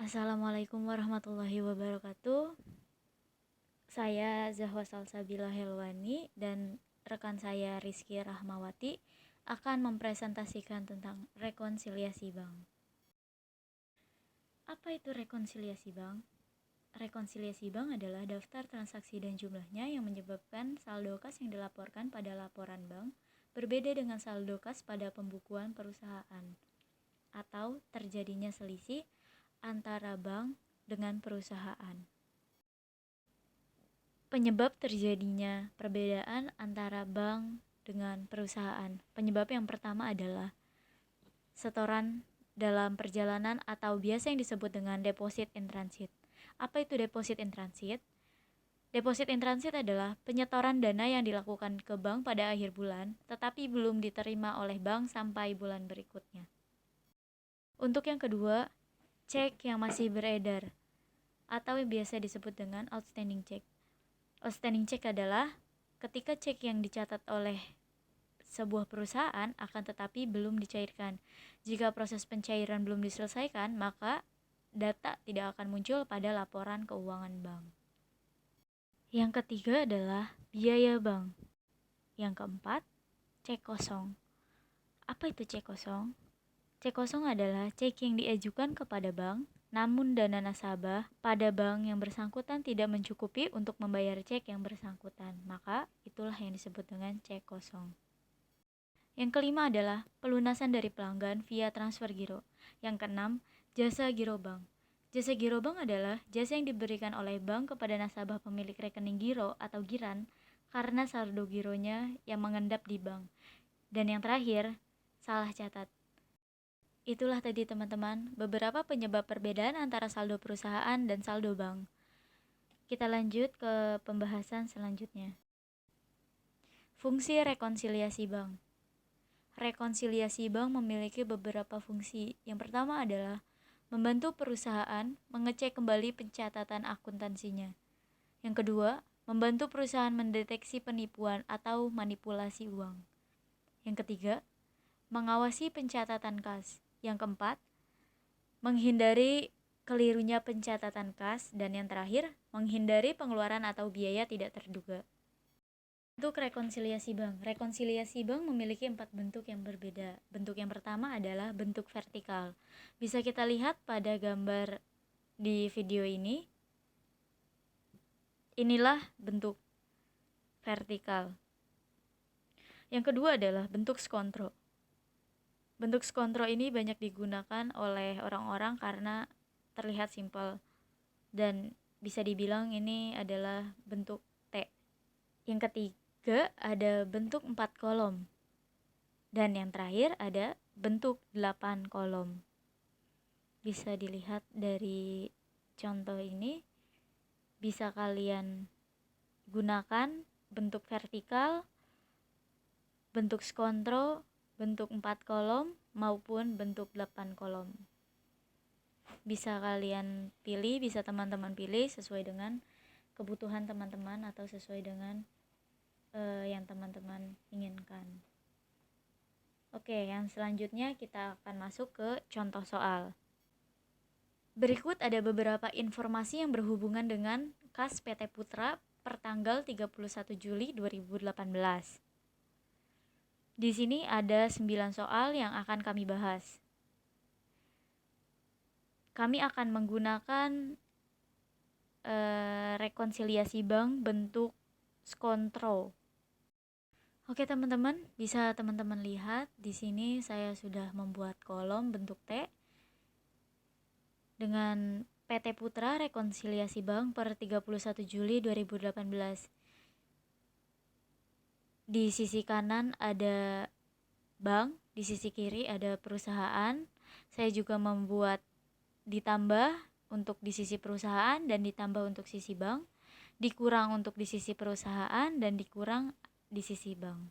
Assalamualaikum warahmatullahi wabarakatuh. Saya Zahwa Salsabila Helwani dan rekan saya Rizky Rahmawati akan mempresentasikan tentang rekonsiliasi bank. Apa itu rekonsiliasi bank? Rekonsiliasi bank adalah daftar transaksi dan jumlahnya yang menyebabkan saldo kas yang dilaporkan pada laporan bank berbeda dengan saldo kas pada pembukuan perusahaan atau terjadinya selisih antara bank dengan perusahaan. Penyebab terjadinya perbedaan antara bank dengan perusahaan. Penyebab yang pertama adalah setoran dalam perjalanan atau biasa yang disebut dengan deposit in transit. Apa itu deposit in transit? Deposit in transit adalah penyetoran dana yang dilakukan ke bank pada akhir bulan, tetapi belum diterima oleh bank sampai bulan berikutnya. Untuk yang kedua, cek yang masih beredar atau yang biasa disebut dengan outstanding check. Outstanding check adalah ketika cek yang dicatat oleh sebuah perusahaan akan tetapi belum dicairkan. Jika proses pencairan belum diselesaikan, maka data tidak akan muncul pada laporan keuangan bank. Yang ketiga adalah biaya bank. Yang keempat, cek kosong. Apa itu cek kosong? Cek kosong adalah cek yang diajukan kepada bank, namun dana nasabah pada bank yang bersangkutan tidak mencukupi untuk membayar cek yang bersangkutan. Maka itulah yang disebut dengan cek kosong. Yang kelima adalah pelunasan dari pelanggan via transfer giro. Yang keenam, jasa giro bank. Jasa giro bank adalah jasa yang diberikan oleh bank kepada nasabah pemilik rekening giro atau giran karena saldo gironya yang mengendap di bank. Dan yang terakhir, salah catat. Itulah tadi teman-teman beberapa penyebab perbedaan antara saldo perusahaan dan saldo bank. Kita lanjut ke pembahasan selanjutnya. Fungsi rekonsiliasi bank. Rekonsiliasi bank memiliki beberapa fungsi. Yang pertama adalah membantu perusahaan mengecek kembali pencatatan akuntansinya. Yang kedua, membantu perusahaan mendeteksi penipuan atau manipulasi uang. Yang ketiga, mengawasi pencatatan kas. Yang keempat, menghindari kelirunya pencatatan kas. Dan yang terakhir, menghindari pengeluaran atau biaya tidak terduga. Untuk rekonsiliasi bank. Rekonsiliasi bank memiliki 4 bentuk yang berbeda. Bentuk yang pertama adalah bentuk vertikal. Bisa kita lihat pada gambar di video ini. Inilah bentuk vertikal. Yang kedua adalah bentuk skontro. Bentuk skontro ini banyak digunakan oleh orang-orang karena terlihat simpel dan bisa dibilang ini adalah bentuk T. Yang ketiga ada bentuk 4 kolom. Dan yang terakhir ada bentuk 8 kolom. Bisa dilihat dari contoh ini, bisa kalian gunakan bentuk vertikal, bentuk skontro, bentuk 4 kolom maupun bentuk 8 kolom. Bisa kalian pilih, bisa teman-teman pilih sesuai dengan kebutuhan teman-teman atau sesuai dengan yang teman-teman inginkan. Oke, yang selanjutnya kita akan masuk ke contoh soal. Berikut ada beberapa informasi yang berhubungan dengan kas PT Putra per tanggal 31 Juli 2018. Di sini ada 9 soal yang akan kami bahas. Kami akan menggunakan rekonsiliasi bank bentuk skontro. Oke teman-teman, bisa teman-teman lihat di sini saya sudah membuat kolom bentuk T dengan PT Putra rekonsiliasi bank per 31 Juli 2018. Di sisi kanan ada bank, di sisi kiri ada perusahaan. Saya juga membuat ditambah untuk di sisi perusahaan dan ditambah untuk sisi bank, dikurang untuk di sisi perusahaan dan dikurang di sisi bank.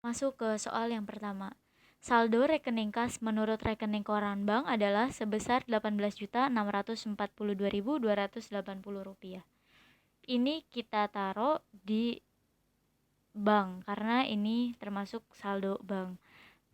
Masuk ke soal yang pertama. Saldo rekening kas menurut rekening koran bank adalah sebesar Rp18.642.280. Ini kita taruh di bank karena ini termasuk saldo bank.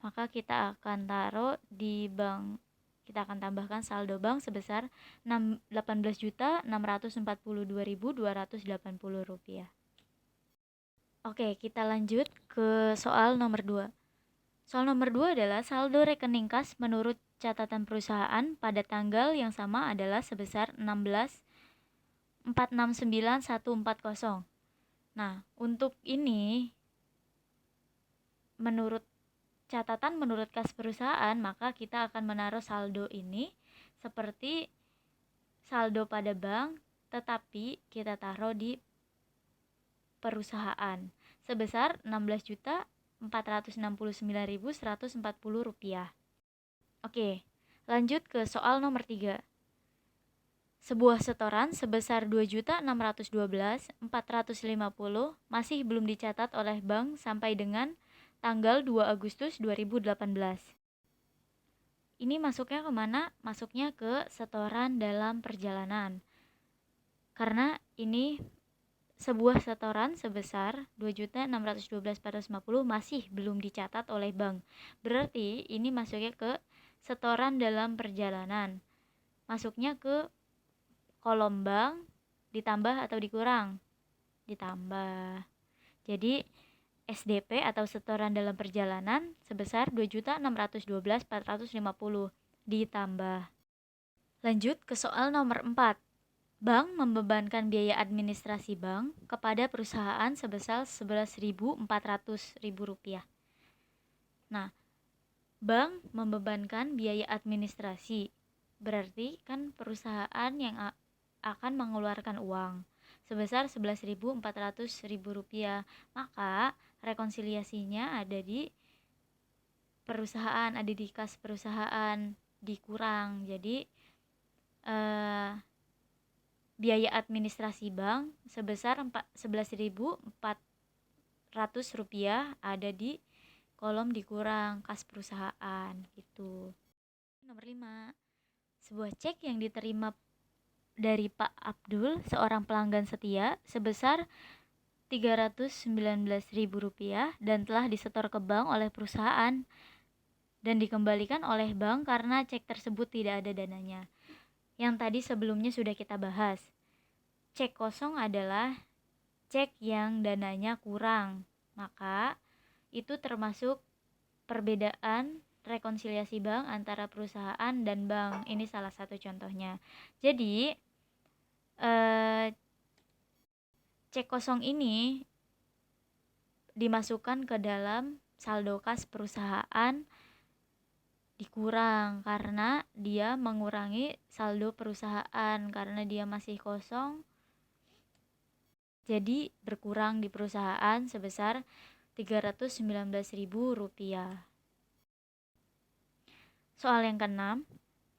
Maka kita akan taruh di bank kita akan tambahkan saldo bank sebesar Rp18.642.280. Oke, kita lanjut ke soal nomor 2. Soal nomor 2 adalah saldo rekening kas menurut catatan perusahaan pada tanggal yang sama adalah sebesar 16.469.140. Nah, untuk ini menurut catatan menurut kas perusahaan, maka kita akan menaruh saldo ini seperti saldo pada bank, tetapi kita taruh di perusahaan sebesar Rp16.469.140. Oke, lanjut ke soal nomor 3. Sebuah setoran sebesar Rp2.612.450 masih belum dicatat oleh bank sampai dengan tanggal 2 Agustus 2018. Ini masuknya kemana? Masuknya ke setoran dalam perjalanan. Karena ini sebuah setoran sebesar Rp2.612.450 masih belum dicatat oleh bank. Berarti ini masuknya ke setoran dalam perjalanan. Masuknya ke kolom bank, ditambah atau dikurang? Ditambah. Jadi SDP atau setoran dalam perjalanan sebesar Rp2.612.450 ditambah. Lanjut ke soal nomor 4. Bank membebankan biaya administrasi bank kepada perusahaan sebesar Rp11.400.000. Nah, bank membebankan biaya administrasi. Berarti kan perusahaan yang akan mengeluarkan uang sebesar Rp11.400.000. Maka rekonsiliasinya ada di perusahaan, ada di kas perusahaan, dikurang. Jadi biaya administrasi bank sebesar Rp11.400 ada di kolom dikurang kas perusahaan gitu. Nomor 5. Sebuah cek yang diterima dari Pak Abdul, seorang pelanggan setia, sebesar Rp319.000 dan telah disetor ke bank oleh perusahaan dan dikembalikan oleh bank karena cek tersebut tidak ada dananya. Yang tadi sebelumnya sudah kita bahas. Cek kosong adalah cek yang dananya kurang. Maka itu termasuk perbedaan rekonsiliasi bank antara perusahaan dan bank. Ini salah satu contohnya. Jadi cek kosong ini dimasukkan ke dalam saldo kas perusahaan dikurang karena dia mengurangi saldo perusahaan karena dia masih kosong, jadi berkurang di perusahaan sebesar Rp319.000. Soal yang keenam,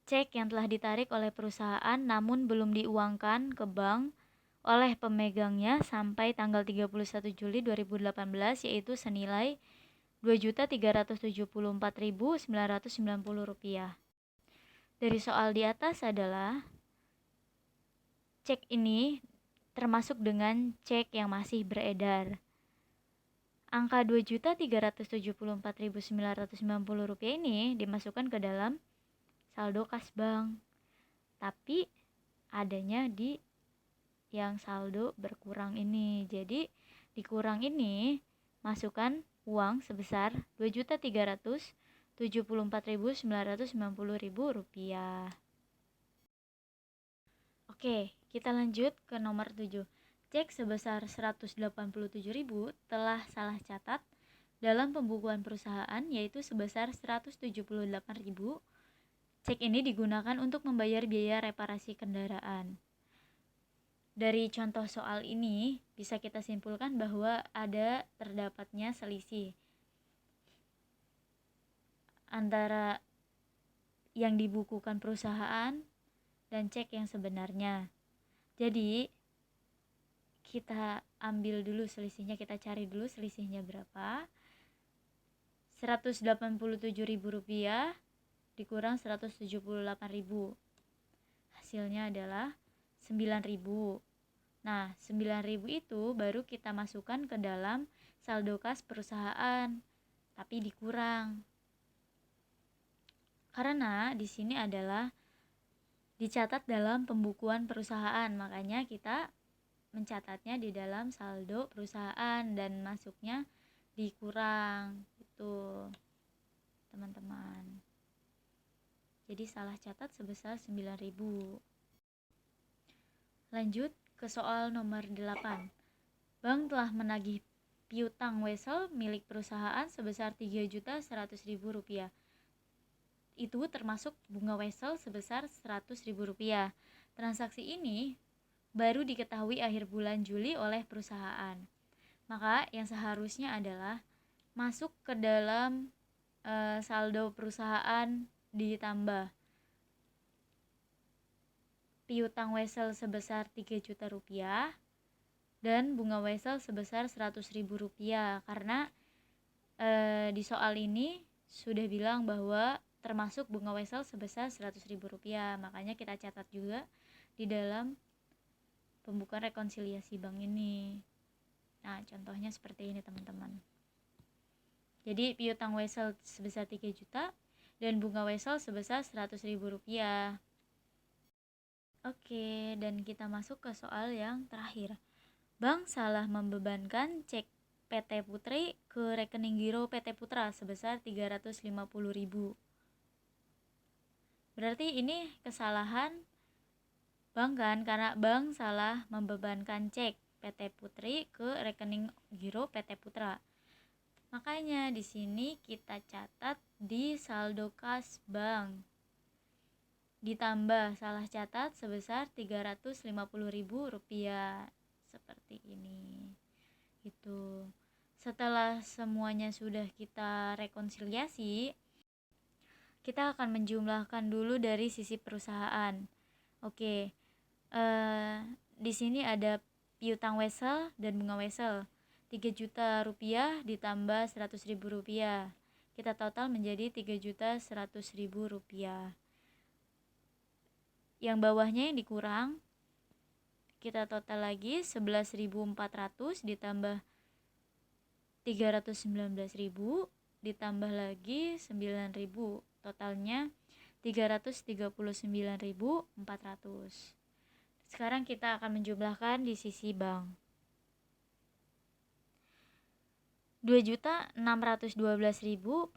cek yang telah ditarik oleh perusahaan namun belum diuangkan ke bank oleh pemegangnya sampai tanggal 31 Juli 2018 yaitu senilai Rp2.374.990. Dari soal di atas adalah cek ini termasuk dengan cek yang masih beredar. Angka Rp2.374.990 ini dimasukkan ke dalam saldo kas bank, tapi adanya di yang saldo berkurang ini. Jadi dikurang ini masukkan uang sebesar Rp2.374.990. Oke, kita lanjut ke nomor 7. Cek sebesar Rp187.000 telah salah catat dalam pembukuan perusahaan yaitu sebesar Rp178.000. Cek ini digunakan untuk membayar biaya reparasi kendaraan. Dari contoh soal ini bisa kita simpulkan bahwa ada terdapatnya selisih antara yang dibukukan perusahaan dan cek yang sebenarnya. Jadi kita ambil dulu selisihnya, kita cari dulu selisihnya berapa. Rp187.000 dikurang Rp178.000. Hasilnya adalah Rp9.000. Nah, Rp9.000 itu baru kita masukkan ke dalam saldo kas perusahaan, tapi dikurang. Karena di sini adalah dicatat dalam pembukuan perusahaan, makanya kita mencatatnya di dalam saldo perusahaan dan masuknya dikurang gitu, teman-teman. Jadi salah catat sebesar 9.000. Lanjut ke soal nomor 8. Bank telah menagih piutang wesel milik perusahaan sebesar Rp3.100.000. Itu termasuk bunga wesel sebesar Rp100.000. Transaksi ini baru diketahui akhir bulan Juli oleh perusahaan. Maka yang seharusnya adalah masuk ke dalam saldo perusahaan ditambah piutang wesel sebesar Rp3.000.000 dan bunga wesel sebesar Rp100.000, karena di soal ini sudah bilang bahwa termasuk bunga wesel sebesar Rp100.000, makanya kita catat juga di dalam pembukaan rekonsiliasi bank ini. Nah, contohnya seperti ini, teman-teman. Jadi piutang wesel sebesar 3 juta dan bunga wesel sebesar Rp100.000. Oke, dan kita masuk ke soal yang terakhir. Bank salah membebankan cek PT Putri ke rekening giro PT Putra sebesar 350.000. Berarti ini kesalahan bank kan, karena bank salah membebankan cek PT Putri ke rekening giro PT Putra. Makanya di sini kita catat di saldo kas bank ditambah salah catat sebesar Rp350.000 seperti ini. Itu. Setelah semuanya sudah kita rekonsiliasi, kita akan menjumlahkan dulu dari sisi perusahaan. Oke. Di sini ada piutang wesel dan bunga wesel. Rp3 juta ditambah Rp100.000. Kita total menjadi Rp3.100.000. Yang bawahnya yang dikurang, kita total lagi 11.400 ditambah 319.000 ditambah lagi 9.000, totalnya 339.400. Sekarang kita akan menjumlahkan di sisi bank. Rp2.612.450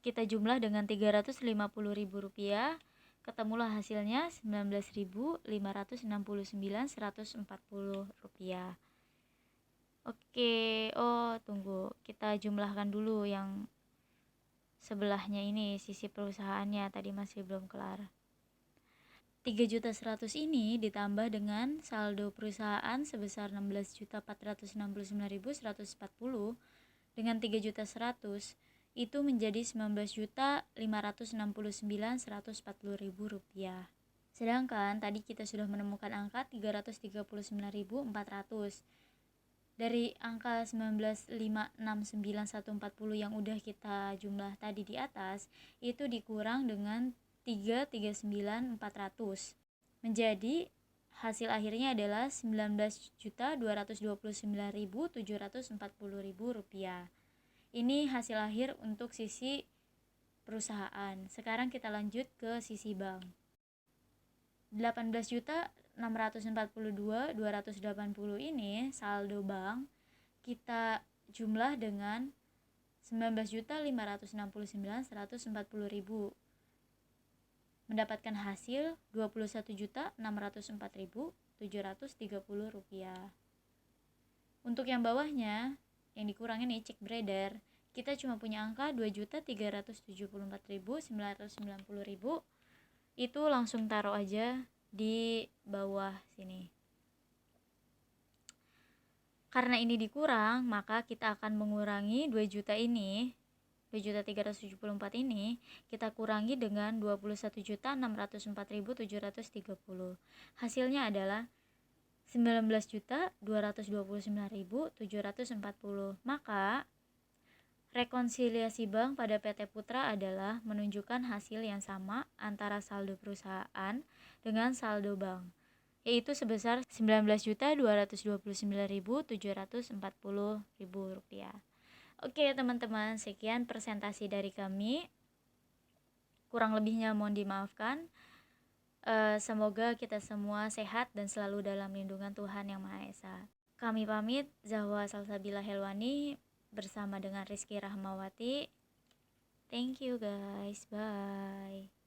kita jumlah dengan Rp350.000, ketemulah hasilnya Rp19.569.140. Oke, tunggu, kita jumlahkan dulu yang sebelahnya ini, sisi perusahaannya tadi masih belum kelar. 3.100.000 ini ditambah dengan saldo perusahaan sebesar 16.469.140 dengan 3.100.000 itu menjadi Rp19.569.140. Sedangkan tadi kita sudah menemukan angka 339.400. Dari angka 19.569.140 yang udah kita jumlah tadi di atas, itu dikurang dengan 339.400. Menjadi hasil akhirnya adalah Rp19.229.740. Ini hasil akhir untuk sisi perusahaan. Sekarang kita lanjut ke sisi bank. 18.642.280 ini saldo bank kita jumlah dengan 19.569.140.000, mendapatkan hasil Rp21.604.730. Untuk yang bawahnya yang dikurangin nih, cek beredar, kita cuma punya angka 2.374.990.000. Itu langsung taruh aja di bawah sini. Karena ini dikurang, maka kita akan mengurangi 2 juta ini, 2.374 ini kita kurangi dengan 21.604.730. Hasilnya adalah 19.229.740. Maka rekonsiliasi bank pada PT Putra adalah menunjukkan hasil yang sama antara saldo perusahaan dengan saldo bank, yaitu sebesar Rp19.229.740. Oke teman-teman, sekian presentasi dari kami. Kurang lebihnya mohon dimaafkan. Semoga kita semua sehat dan selalu dalam lindungan Tuhan Yang Maha Esa. Kami pamit, Zahwa Salsabila Helwani bersama dengan Rizky Rahmawati. Thank you guys, bye.